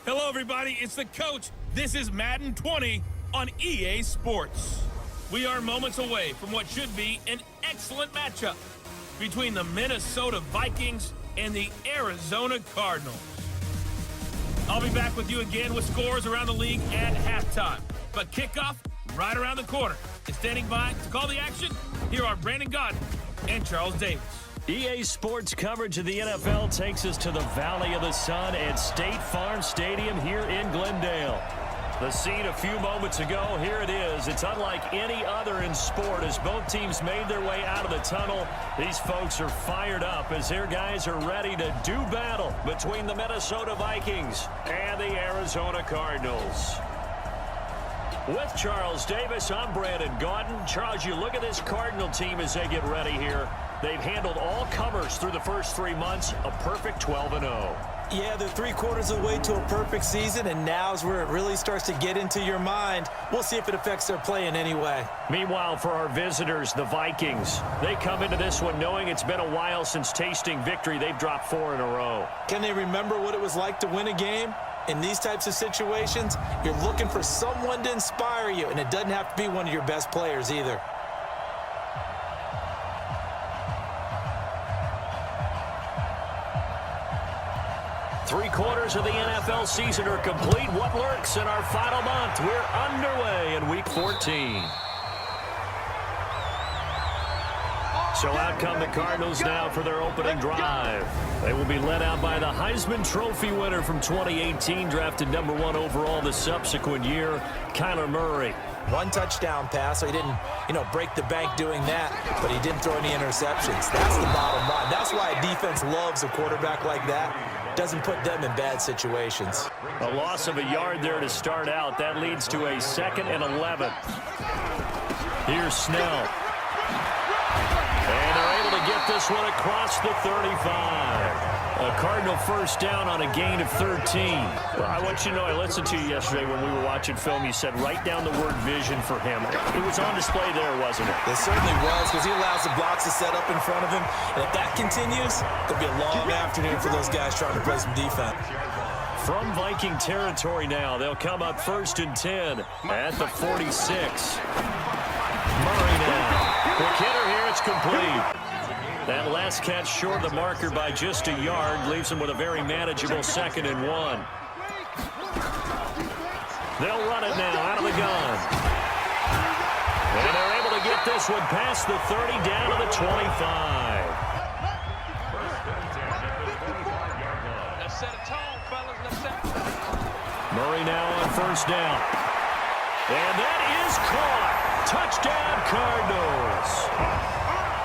Hello, everybody. It's the coach. This is Madden 20 on EA Sports. We are moments away from what should be an excellent matchup between the Minnesota Vikings and the Arizona Cardinals. I'll be back with you again with scores around the league at halftime. But kickoff right around the corner. And standing by to call the action, here are Brandon Godden and Charles Davis. EA Sports coverage of the NFL takes us to the Valley of the Sun at State Farm Stadium here in Glendale. The scene a few moments ago, here it is. It's unlike any other in sport as both teams made their way out of the tunnel. These folks are fired up as their guys are ready to do battle between the Minnesota Vikings and the Arizona Cardinals. With Charles Davis, I'm Brandon Godden. Charles, you look at this Cardinal team as they get ready here. They've handled all comers through the first 3 months, a perfect 12-0. Yeah, they're 3/4 of the way to a perfect season, and now's where it really starts to get into your mind. We'll see if it affects their play in any way. Meanwhile, for our visitors, the Vikings, they come into this one knowing it's been a while since tasting victory. They've dropped 4 in a row. Can they remember what it was like to win a game? In these types of situations, you're looking for someone to inspire you, and it doesn't have to be one of your best players either. Three-quarters of the NFL season are complete. What lurks in our final month? We're underway in Week 14. So out come the Cardinals now for their opening drive. They will be led out by the Heisman Trophy winner from 2018, drafted #1 overall the subsequent year, Kyler Murray. One touchdown pass, so he didn't, break the bank doing that, but he didn't throw any interceptions. That's the bottom line. That's why a defense loves a quarterback like that. Doesn't put them in bad situations. A loss of a yard there to start out. That leads to a 2nd and 11. Here's Snell. And they're able to get this one across the 35. A Cardinal first down on a gain of 13. Well, I want you to know, I listened to you yesterday when we were watching film. You said write down the word vision for him. It was on display there, wasn't it? It certainly was, because he allows the blocks to set up in front of him. And if that continues, it'll be a long afternoon for those guys trying to play some defense. From Viking territory now, they'll come up 1st and 10 at the 46. Murray now. Quick hitter here, it's complete. That last catch short of the marker by just a yard leaves him with a very manageable 2nd and 1. They'll run it now out of the gun. And they're able to get this one past the 30 down to the 25. Murray now on 1st down. And that is caught. Touchdown, Cardinals.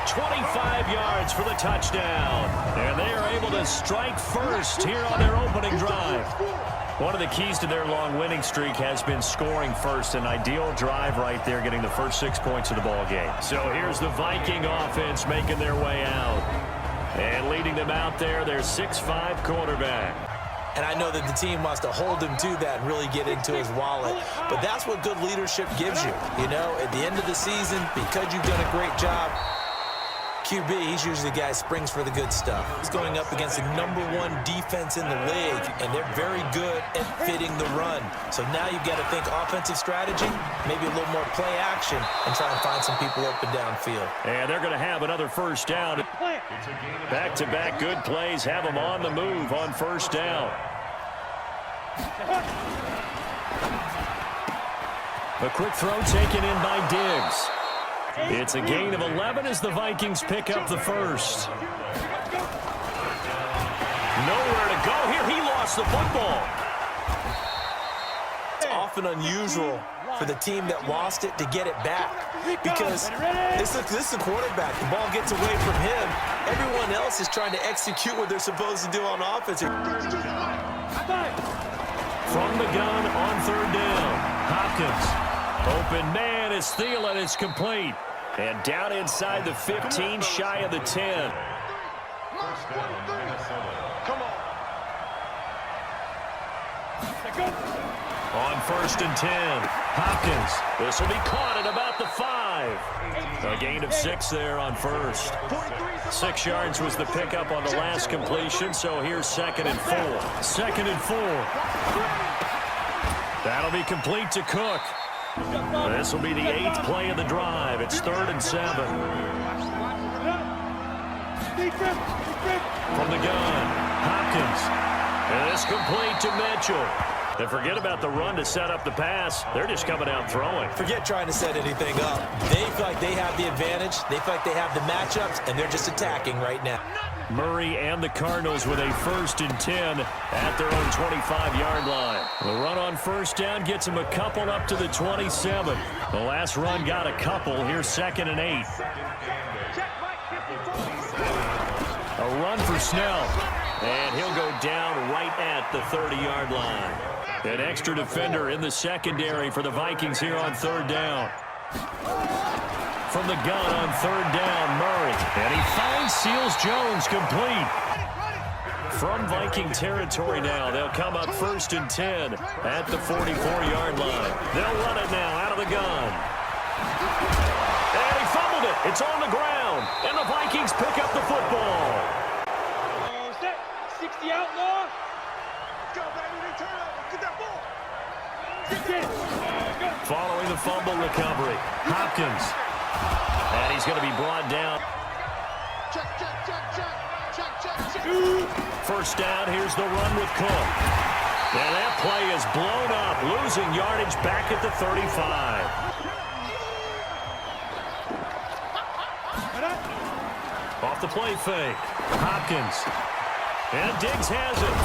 25 yards for the touchdown. And they are able to strike first here on their opening drive. One of the keys to their long winning streak has been scoring first. An ideal drive right there, getting the first 6 points of the ball game. So here's the Viking offense making their way out. And leading them out there, their 6'5" quarterback. And I know that the team wants to hold him to that and really get into his wallet. But that's what good leadership gives you. At the end of the season, because you've done a great job, QB, he's usually the guy who springs for the good stuff. He's going up against the #1 defense in the league, and they're very good at fitting the run. So now you've got to think offensive strategy, maybe a little more play action, and try and find some people open downfield. And they're going to have another first down. Back-to-back good plays have them on the move on 1st down. A quick throw taken in by Diggs. It's a gain of 11 as the Vikings pick up the first. Nowhere to go here. He lost the football. It's often unusual for the team that lost it to get it back, because this is a quarterback. The ball gets away from him. Everyone else is trying to execute what they're supposed to do on offense. From the gun on 3rd down. Hopkins. Open man is Thielen. It's complete. And down inside the 15, shy of the 10. On 1st and 10. Hopkins. This will be caught at about the 5. 5. A gain of 6 there on first. 6 yards was the pickup on the last completion, so here's 2nd and 4. 2nd and 4. That'll be complete to Cook. This will be the 8th play of the drive. It's 3rd and 7. From the gun, Hopkins. And it's complete to Mitchell. And forget about the run to set up the pass. They're just coming out throwing. Forget trying to set anything up. They feel like they have the advantage. They feel like they have the matchups, and they're just attacking right now. Murray and the Cardinals with a 1st and 10 at their own 25-yard line. The run on 1st down gets them a couple up to the 27. The last run got a couple. Here's 2nd and 8. A run for Snell. And he'll go down right at the 30-yard line. An extra defender in the secondary for the Vikings here on 3rd down. From the gun on 3rd down, Murray. And he finds Seals Jones complete. From Viking territory now, they'll come up 1st and 10 at the 44-yard line. They'll run it now out of the gun. And he fumbled it. It's on the ground. And the Vikings pick up the football. 60 outlaw. Let's go, baby. Return over. Get that ball. Following the fumble recovery, Hopkins. And he's going to be brought down. Check. 1st down, here's the run with Cook. And that play is blown up, losing yardage back at the 35. Off the play fake, Hopkins. And Diggs has it.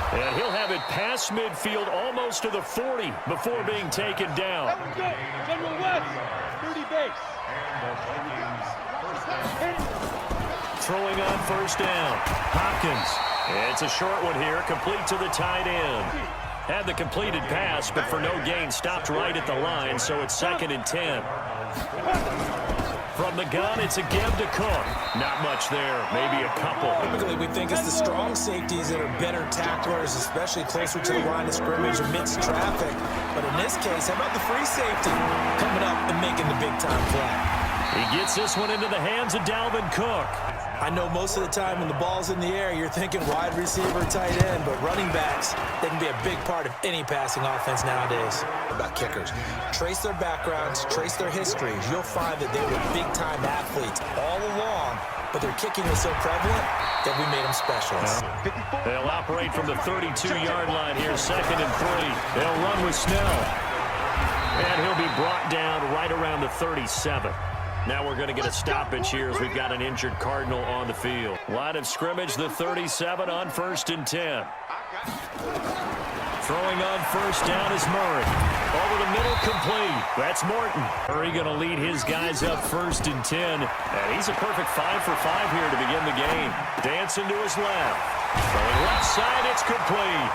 And he'll have it past midfield almost to the 40 before being taken down. General West, 30 base. Throwing on 1st down. Hopkins. It's a short one here, complete to the tight end. Had the completed pass, but for no gain, stopped right at the line, so it's 2nd and 10. From the gun, it's a give to Cook. Not much there, maybe a couple. Typically, we think it's the strong safeties that are better tacklers, especially closer to the line of scrimmage amidst traffic. But in this case, how about the free safety coming up and making the big-time play? He gets this one into the hands of Dalvin Cook. I know most of the time when the ball's in the air, you're thinking wide receiver, tight end, but running backs, they can be a big part of any passing offense nowadays. About kickers, trace their backgrounds, trace their histories. You'll find that they were big-time athletes all along, but their kicking was so prevalent that we made them specialists. They'll operate from the 32-yard line here, 2nd and 3. They'll run with Snell. And he'll be brought down right around the 37. Now we're going to get a stoppage here as we've got an injured Cardinal on the field. Line of scrimmage, the 37 on 1st and 10. Throwing on 1st down is Murray. Over the middle, complete. That's Morton. Murray going to lead his guys up 1st and 10. And he's a perfect 5 for 5 here to begin the game. Dancing to his left. Going left side, it's complete.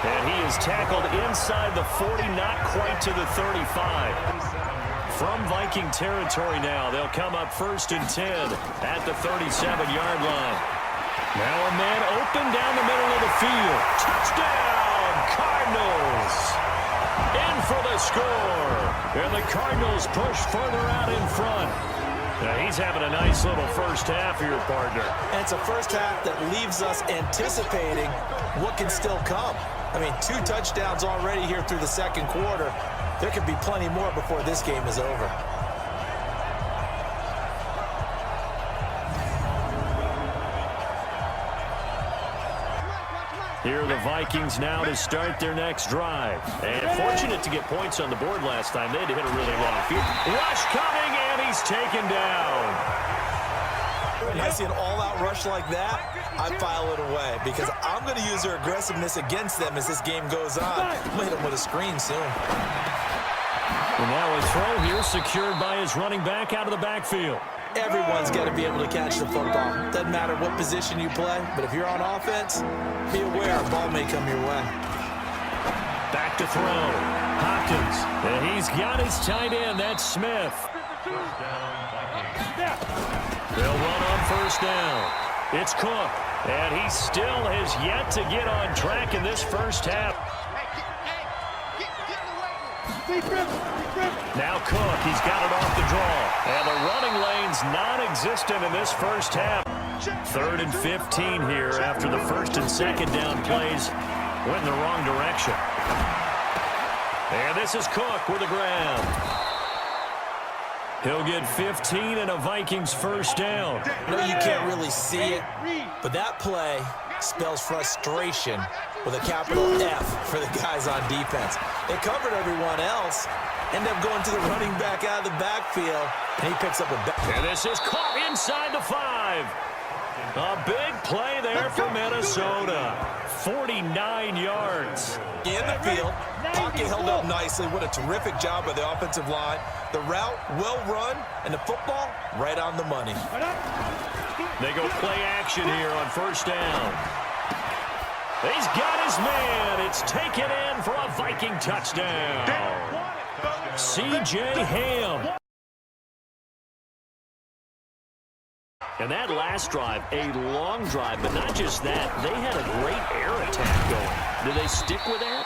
And he is tackled inside the 40, not quite to the 35. From Viking territory now, they'll come up 1st and 10 at the 37-yard line. Now a man open down the middle of the field. Touchdown, Cardinals! In for the score. And the Cardinals push further out in front. Now he's having a nice little 1st half here, partner. And it's a 1st half that leaves us anticipating what can still come. I mean, 2 touchdowns already here through the 2nd quarter. There could be plenty more before this game is over. Here are the Vikings now to start their next drive. And fortunate to get points on the board last time. They had to hit a really long field. Rush coming, and he's taken down. When I see an all-out rush like that, I file it away because I'm going to use their aggressiveness against them as this game goes on. I'm going to hit them with a screen soon. And now a throw here secured by his running back out of the backfield. Everyone's got to be able to catch the football. Doesn't matter what position you play, but if you're on offense, be aware a ball may come your way. Back to throw. Hopkins. And he's got his tight end. That's Smith. They'll run on 1st down. It's Cook. And he still has yet to get on track in this 1st half. Now Cook, he's got it off the draw. And the running lane's non-existent in this first half. 3rd and 15 here after the first and second down plays went in the wrong direction. And this is Cook with a grab. He'll get 15 and a Vikings first down. I know you can't really see it, but that play spells frustration with a capital F for the guys on defense. They covered everyone else, end up going to the running back out of the backfield, and he picks up a back. And this is caught inside the 5. A big play there for Minnesota. 49 yards. In the field, pocket held up nicely. What a terrific job by the offensive line. The route, well run, and the football, right on the money. They go play action here on first down. He's got his man. It's taken in for a Viking touchdown. C.J. Ham. And that last drive, a long drive, but not just that. They had a great air attack going. Do they stick with that?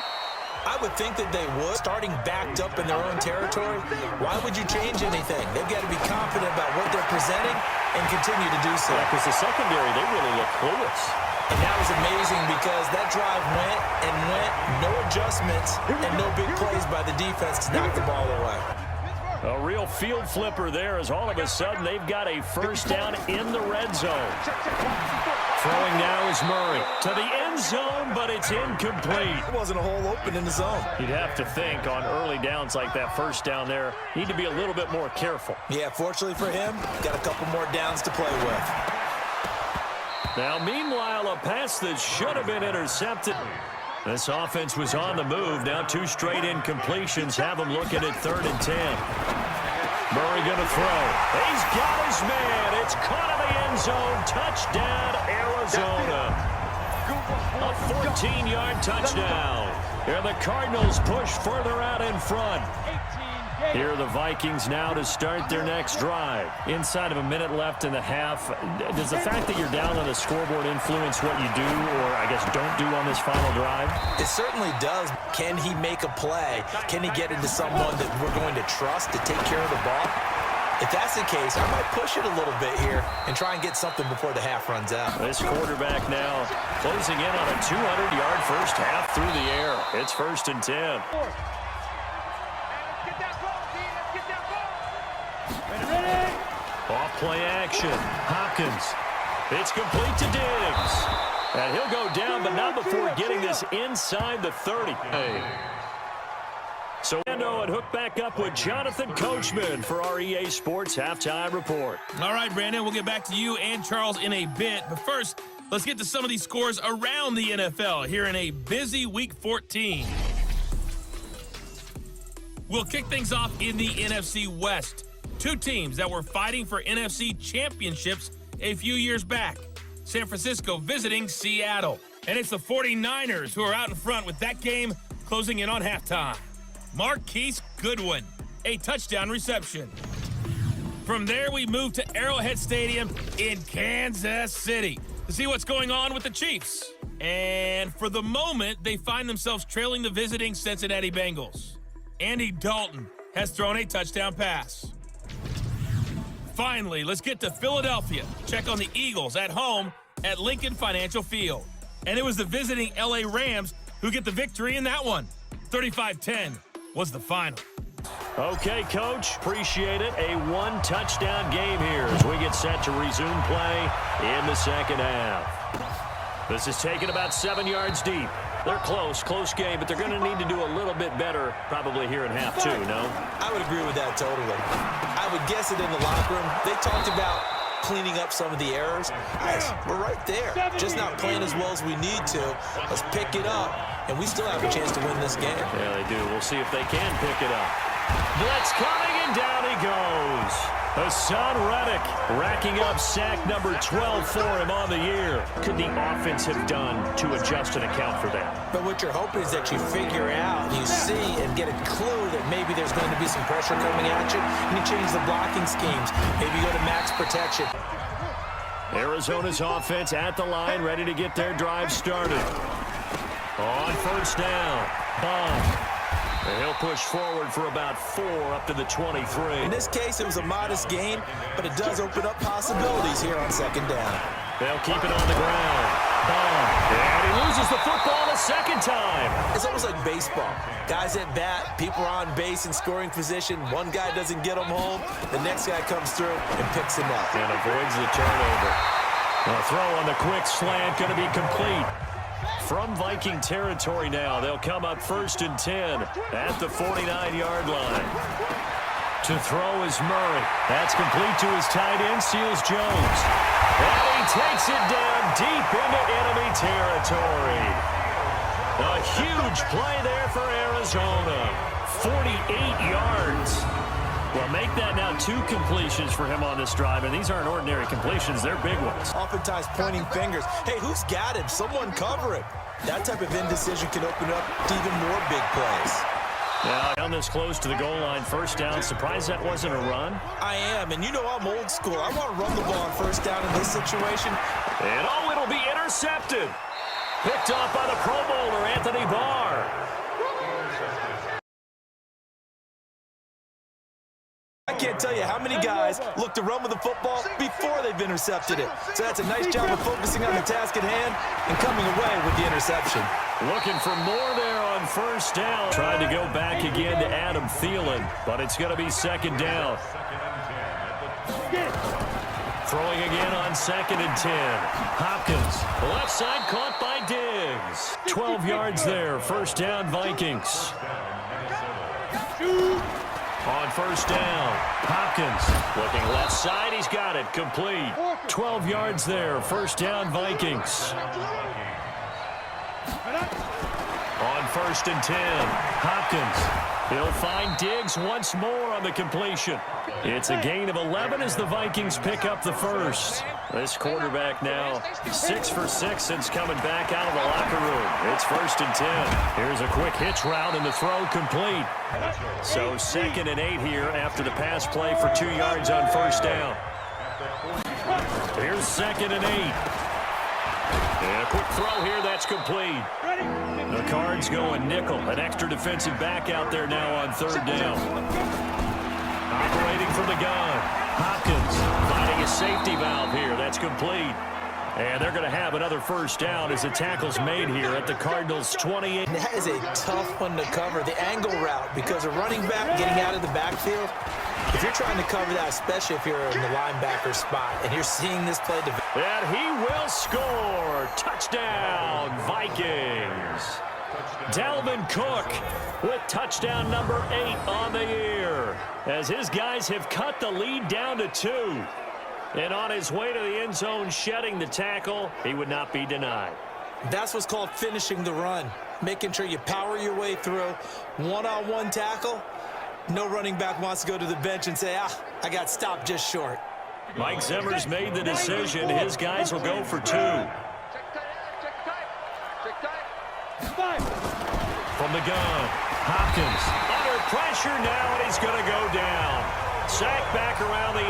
I would think that they would. Starting backed up in their own territory, why would you change anything? They've got to be confident about what they're presenting and continue to do so. Because the secondary, they really look clueless. And that was amazing because that drive went and went, no adjustments, and no big plays by the defense to knock the ball away. A real field flipper there as all of a sudden they've got a first down in the red zone. Throwing now is Murray to the end zone, but it's incomplete. There wasn't a hole open in the zone. You'd have to think on early downs like that first down there, need to be a little bit more careful. Yeah, fortunately for him, got a couple more downs to play with. Now, meanwhile, a pass that should have been intercepted. This offense was on the move. Now 2 straight incompletions have them looking at 3rd and 10. Murray going to throw. He's got his man. It's caught in the end zone. Touchdown, Arizona. A 14-yard touchdown. And the Cardinals push further out in front. Here are the Vikings now to start their next drive. Inside of a minute left in the half, does the fact that you're down on the scoreboard influence what you do or, I guess, don't do on this final drive? It certainly does. Can he make a play? Can he get into someone that we're going to trust to take care of the ball? If that's the case, I might push it a little bit here and try and get something before the half runs out. This quarterback now closing in on a 200-yard first half through the air. It's 1st and 10. Off play action. Hopkins. It's complete to Diggs. And he'll go down, but not before getting this inside the 30. So Ando and hook back up with Jonathan Coachman for our EA Sports Halftime Report. All right, Brandon, we'll get back to you and Charles in a bit. But first, let's get to some of these scores around the NFL here in a busy Week 14. We'll kick things off in the NFC West. 2 teams that were fighting for NFC championships a few years back. San Francisco visiting Seattle. And it's the 49ers who are out in front with that game closing in on halftime. Marquise Goodwin, a touchdown reception. From there, we move to Arrowhead Stadium in Kansas City to see what's going on with the Chiefs. And for the moment, they find themselves trailing the visiting Cincinnati Bengals. Andy Dalton has thrown a touchdown pass. Finally, let's get to Philadelphia. Check on the Eagles at home at Lincoln Financial Field. And it was the visiting LA Rams who get the victory in that one. 35-10 was the final. Okay, Coach, appreciate it. A 1-touchdown game here as we get set to resume play in the second half. This is taken about 7 yards deep. They're close game, but they're going to need to do a little bit better probably here in half 2, no? I would agree with that totally. I would guess it in the locker room. They talked about cleaning up some of the errors. Guys, we're right there. Just not playing as well as we need to. Let's pick it up, and we still have a chance to win this game. Yeah, they do. We'll see if they can pick it up. Blitz coming, and down he goes. Hassan Reddick racking up sack number 12 for him on the year. Could the offense have done to adjust and account for that? But what you're hoping is that you figure out, you see, and get a clue that maybe there's going to be some pressure coming at you, and you change the blocking schemes. Maybe go to max protection. Arizona's offense at the line, ready to get their drive started. On first down, Bond. And he'll push forward for about 4 up to the 23. In this case, it was a modest gain, but it does open up possibilities here on second down. They'll keep it on the ground. And he loses the football a second time. It's almost like baseball. Guys at bat, people are on base in scoring position. One guy doesn't get them home. The next guy comes through and picks him up. And avoids the turnover. A throw on the quick slant going to be complete. From Viking territory now, they'll come up 1st and 10 at the 49-yard line. To throw is Murray. That's complete to his tight end, Seals Jones. And he takes it down deep into enemy territory. A huge play there for Arizona. 48 yards. Well, make that now 2 completions for him on this drive, and these aren't ordinary completions. They're big ones. Oftentimes pointing fingers. Hey, who's got him? Someone cover him. That type of indecision can open up to even more big plays. Now, down this close to the goal line, 1st down. Surprised that wasn't a run? I am, and you know I'm old school. I want to run the ball on 1st down in this situation. And, oh, it'll be intercepted. Picked off by the Pro Bowler, Anthony Barr. I can't tell you how many guys look to run with the football before they've intercepted it. So that's a nice job of focusing on the task at hand and coming away with the interception. Looking for more there on 1st down. Tried to go back again to Adam Thielen, but it's going to be 2nd down. Throwing again on 2nd and 10. Hopkins, left side caught by Diggs. 12 yards there, 1st down Vikings. On 1st down, Hopkins looking left side. He's got it. Complete. 12 yards there. 1st down, Vikings. On 1st and 10, Hopkins. He'll find Diggs once more on the completion. It's a gain of 11 as the Vikings pick up the 1st. This quarterback now 6 for 6 since coming back out of the locker room. It's 1st and 10. Here's a quick hitch route and the throw complete. So 2nd and 8 here after the pass play for 2 yards on 1st down. Here's 2nd and 8. And a quick throw here, that's complete. The Cards going nickel. An extra defensive back out there now on 3rd down. Operating from the gun. Hopkins finding a safety valve here. That's complete. And they're going to have another 1st down as the tackle's made here at the Cardinals 28. And that is a tough one to cover, the angle route, because a running back getting out of the backfield, if you're trying to cover that, especially if you're in the linebacker spot, and you're seeing this play develop. And he will score. Touchdown, Vikings. Dalvin Cook with touchdown number 8 on the year, as his guys have cut the lead down to 2. And on his way to the end zone, shedding the tackle, he would not be denied. That's what's called finishing the run, making sure you power your way through. One-on-one tackle, no running back wants to go to the bench and say, I got stopped just short. Mike Zimmer's made the decision. His guys will go for 2. From the gun, Hopkins under pressure now, and he's going to go down. Sacked back around the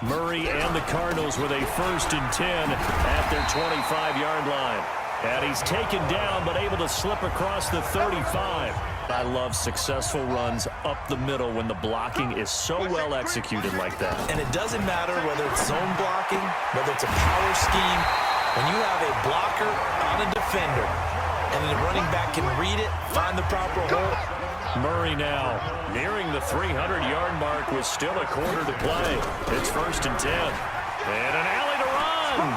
8. Murray and the Cardinals with a 1st and 10 at their 25-yard line. And he's taken down, but able to slip across the 35. I love successful runs up the middle when the blocking is so well executed like that. And it doesn't matter whether it's zone blocking, whether it's a power scheme. When you have a blocker on a defender, and the running back can read it, find the proper hole. Murray now nearing the 300-yard mark with still a quarter to play. It's 1st and 10. And an alley to run.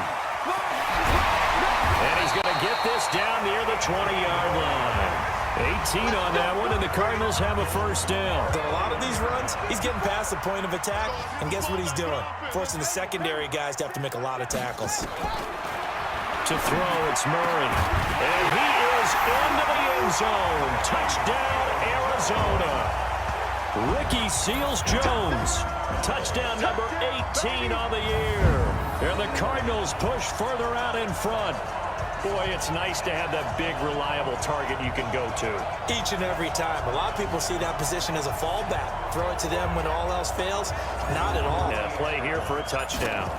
And he's going to get this down near the 20-yard line. 18 on that one, and the Cardinals have a 1st down. So a lot of these runs, he's getting past the point of attack, and guess what he's doing? Forcing the secondary guys to have to make a lot of tackles. To throw, it's Murray. And he is into the end zone. Touchdown, Arizona. Ricky Seals-Jones. Touchdown number 18 on the year. And the Cardinals push further out in front. Boy, it's nice to have that big, reliable target you can go to. Each and every time. A lot of people see that position as a fallback. Throw it to them when all else fails. Not at all. And a play here for a touchdown.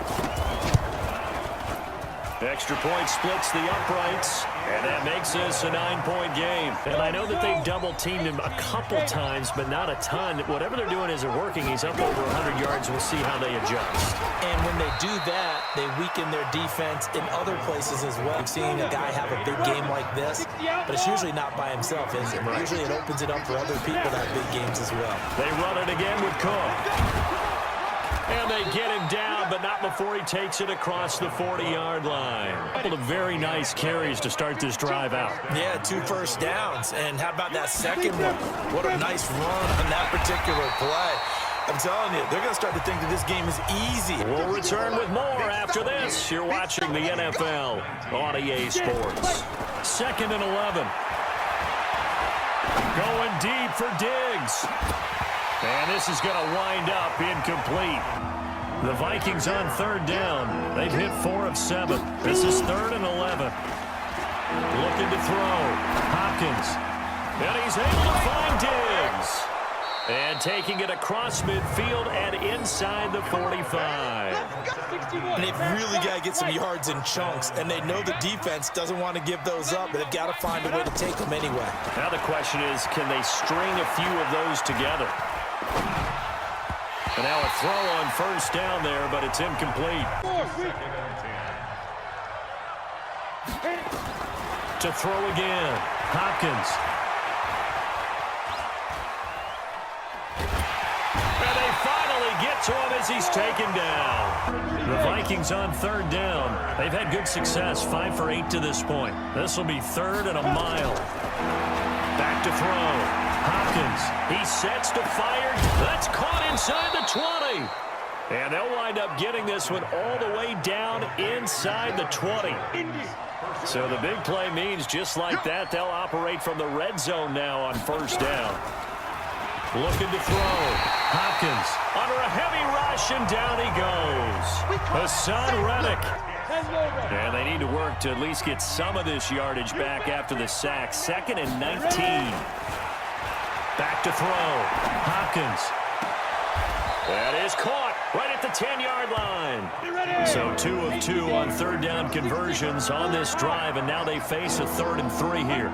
Extra point splits the uprights, And that makes this a 9-point game. And I know that they've double-teamed him a couple times, but not a ton. Whatever they're doing isn't working. He's up over 100 yards. We'll see how they adjust. And when they do that, they weaken their defense in other places as well. Seeing a guy have a big game like this, but it's usually not by himself, is it? Usually it opens it up for other people to have big games as well. They run it again with Cook. And they get him down, but not before he takes it across the 40-yard line. A couple of very nice carries to start this drive out. Yeah, 2 first downs. And how about that second one? What a nice run on that particular play. I'm telling you, they're going to start to think that this game is easy. We'll return with more after this. You're watching the NFL on EA Sports. 2nd and 11. Going deep for Diggs. And this is going to wind up incomplete. The Vikings on 3rd down. They've hit 4 of 7. This is 3rd and 11. Looking to throw. Hopkins. And he's able to find Diggs. And taking it across midfield and inside the 45. And they've really got to get some yards in chunks, and they know the defense doesn't want to give those up, but they've got to find a way to take them anyway. Now the question is, can they string a few of those together? And now a throw on 1st down there, but it's incomplete. To throw again. Hopkins. And they finally get to him as he's taken down. The Vikings on 3rd down. They've had good success, 5 for 8 to this point. This will be 3rd and a mile. Back to throw. Hopkins, he sets to fire. That's caught inside the 20. And they'll wind up getting this one all the way down inside the 20. So the big play means just like that, they'll operate from the red zone now on 1st down. Looking to throw. Hopkins under a heavy rush, and down he goes. Hassan Reddick. And they need to work to at least get some of this yardage back after the sack. 2nd and 19. Back to throw. Hopkins. That is caught right at the 10-yard line. So 2 of 2 on 3rd down conversions on this drive, and now they face a 3rd and 3 here.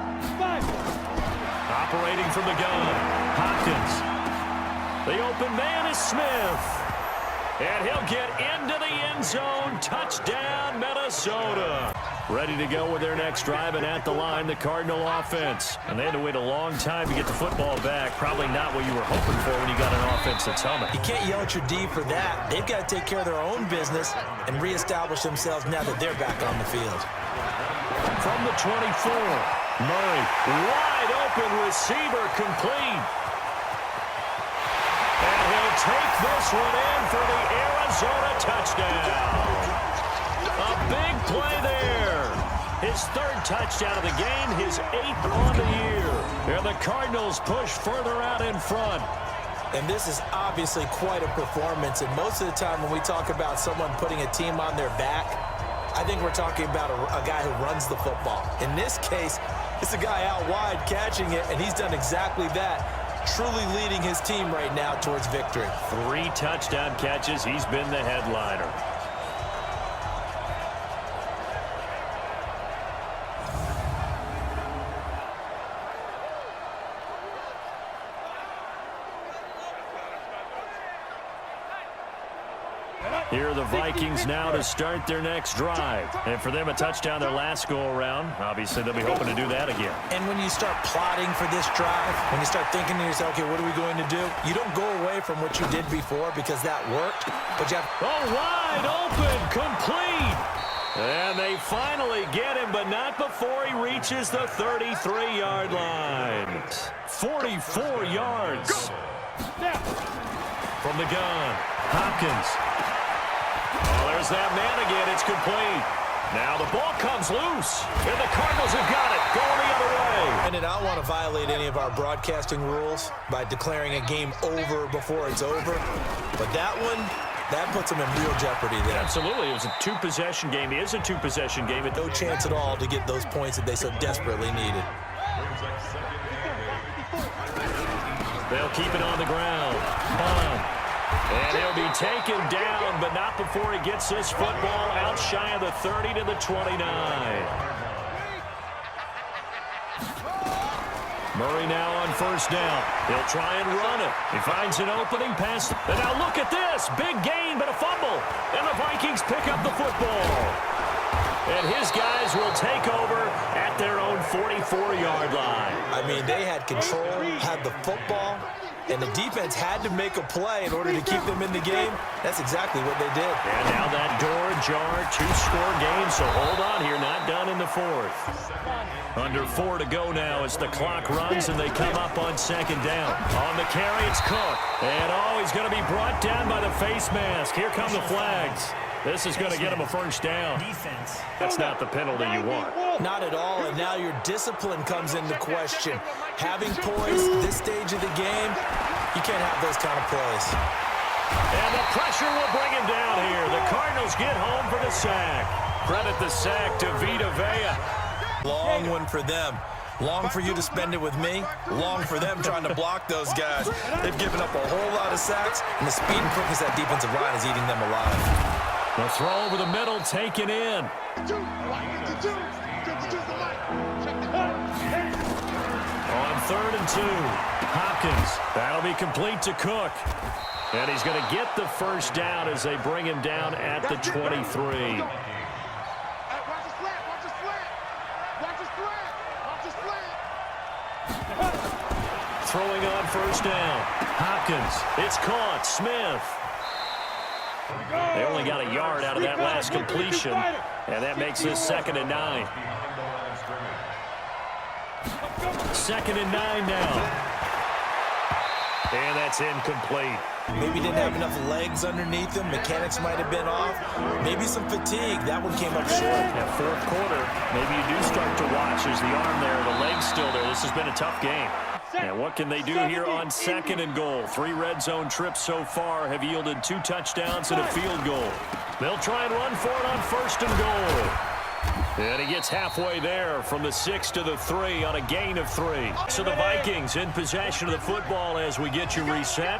Operating from the gun. Hopkins. The open man is Smith. And he'll get into the end zone. Touchdown, Minnesota. Ready to go with their next drive, and at the line, the Cardinal offense. And they had to wait a long time to get the football back. Probably not what you were hoping for when you got an offense that's humming. You can't yell at your D for that. They've got to take care of their own business and reestablish themselves now that they're back on the field. From the 24, Murray, wide open receiver, complete. And he'll take this one in for the Arizona touchdown. A big play there. His 3rd touchdown of the game, his 8th on the year. And the Cardinals push further out in front. And this is obviously quite a performance. And most of the time when we talk about someone putting a team on their back, I think we're talking about a guy who runs the football. In this case, it's a guy out wide catching it, and he's done exactly that, truly leading his team right now towards victory. 3 touchdown catches. He's been the headliner. Here are the Vikings now to start their next drive. And for them, a touchdown their last go-around. Obviously, they'll be hoping to do that again. And when you start plotting for this drive, when you start thinking to yourself, okay, what are we going to do? You don't go away from what you did before because that worked. But you have... Oh, wide open, complete. And they finally get him, but not before he reaches the 33-yard line. 44 yards. From the gun, Hopkins. Oh, there's that man again. It's complete. Now the ball comes loose, and the Cardinals have got it. Going the other way. And I don't want to violate any of our broadcasting rules by declaring a game over before it's over. But that one, that puts them in real jeopardy there. Absolutely. It was a 2-possession game. It is a 2-possession game. No chance at all to get those points that they so desperately needed. They'll keep it on the ground. Bomb. And he'll be taken down, but not before he gets this football out shy of the 30 to the 29. Murray now on first down. He'll try and run it. He finds an opening pass. And now look at this. Big gain, but a fumble. And the Vikings pick up the football. And his guys will take over at their own 44-yard line. I mean, they had control, had the football, and the defense had to make a play in order to keep them in the game. That's exactly what they did. And now that door ajar, 2-score game, so hold on here, not done in the fourth. Under 4 to go now as the clock runs and they come up on second down. On the carry, it's Cook. And he's going to be brought down by the face mask. Here come the flags. This is going to get him a first down. That's not the penalty you want. Not at all, and now your discipline comes into question. Having poise at this stage of the game, you can't have those kind of plays. And the pressure will bring him down here. The Cardinals get home for the sack. Credit the sack to Vita Vea. Long one for them. Long for you to spend it with me. Long for them trying to block those guys. They've given up a whole lot of sacks, and the speed and quickness of that defensive line is eating them alive. The throw over the middle, taken in. On 3rd and 2, Hopkins. That'll be complete to Cook. And he's going to get the first down as they bring him down at the 23. Throwing on first down. Hopkins. It's caught. Smith. They only got a yard out of that last completion, and that makes this 2nd and 9. 2nd and 9 now. And that's incomplete. Maybe didn't have enough legs underneath him. Mechanics might have been off. Maybe some fatigue. That one came up short. That 4th quarter, maybe you do start to watch as the arm there, the leg's still there. This has been a tough game. And what can they do here on 2nd and goal? 3 red zone trips so far have yielded 2 touchdowns and a field goal. They'll try and run for it on 1st and goal. And he gets halfway there from the 6 to the 3 on a gain of 3. So the Vikings in possession of the football as we get you reset.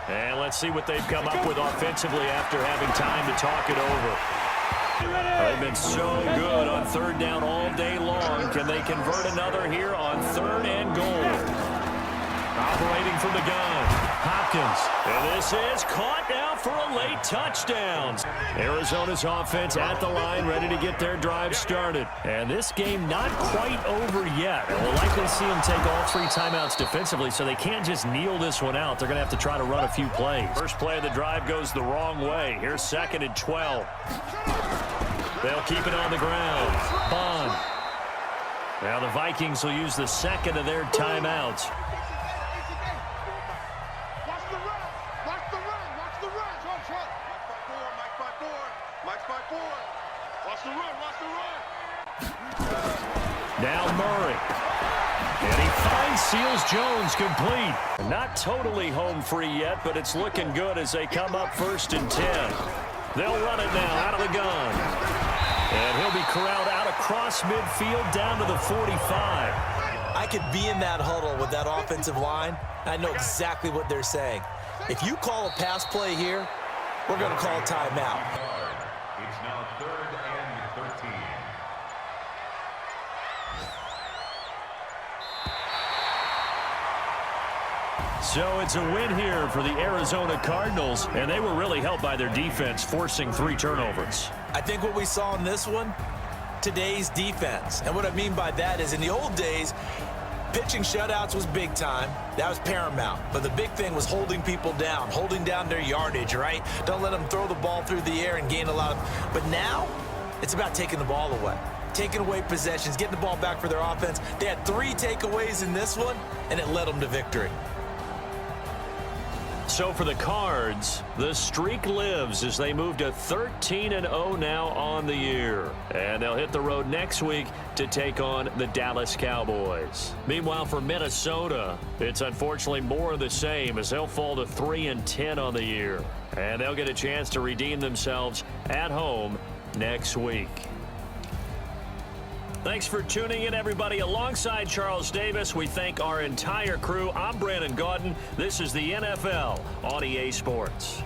And let's see what they've come up with offensively after having time to talk it over. They've been so good on 3rd down all day long. Can they convert another here on 3rd and goal? Operating from the gun, Hopkins. And this is caught now for a late touchdown. Arizona's offense at the line, ready to get their drive started. And this game not quite over yet. And we'll likely see them take all 3 timeouts defensively, so they can't just kneel this one out. They're going to have to try to run a few plays. First play of the drive goes the wrong way. Here's 2nd and 12. They'll keep it on the ground. Bond. Now the Vikings will use the 2nd of their timeouts. Now Murray. And he finds Seals Jones complete. Not totally home free yet, but it's looking good as they come up 1st and 10. They'll run it now out of the gun. And he'll be corralled out across midfield down to the 45. I could be in that huddle with that offensive line. I know exactly what they're saying. If you call a pass play here, we're going to call a timeout. It's now 3rd and 13. So it's a win here for the Arizona Cardinals, and they were really helped by their defense, forcing 3 turnovers. I think what we saw in this one, today's defense. And what I mean by that is in the old days, pitching shutouts was big time. That was paramount. But the big thing was holding people down, holding down their yardage, right? Don't let them throw the ball through the air and gain a lot of... But now, it's about taking the ball away. Taking away possessions, getting the ball back for their offense. They had 3 takeaways in this one, and it led them to victory. So for the Cards, the streak lives as they move to 13-0 now on the year. And they'll hit the road next week to take on the Dallas Cowboys. Meanwhile, for Minnesota, it's unfortunately more of the same as they'll fall to 3-10 on the year. And they'll get a chance to redeem themselves at home next week. Thanks for tuning in, everybody. Alongside Charles Davis, we thank our entire crew. I'm Brandon Gaudin. This is the NFL on EA Sports.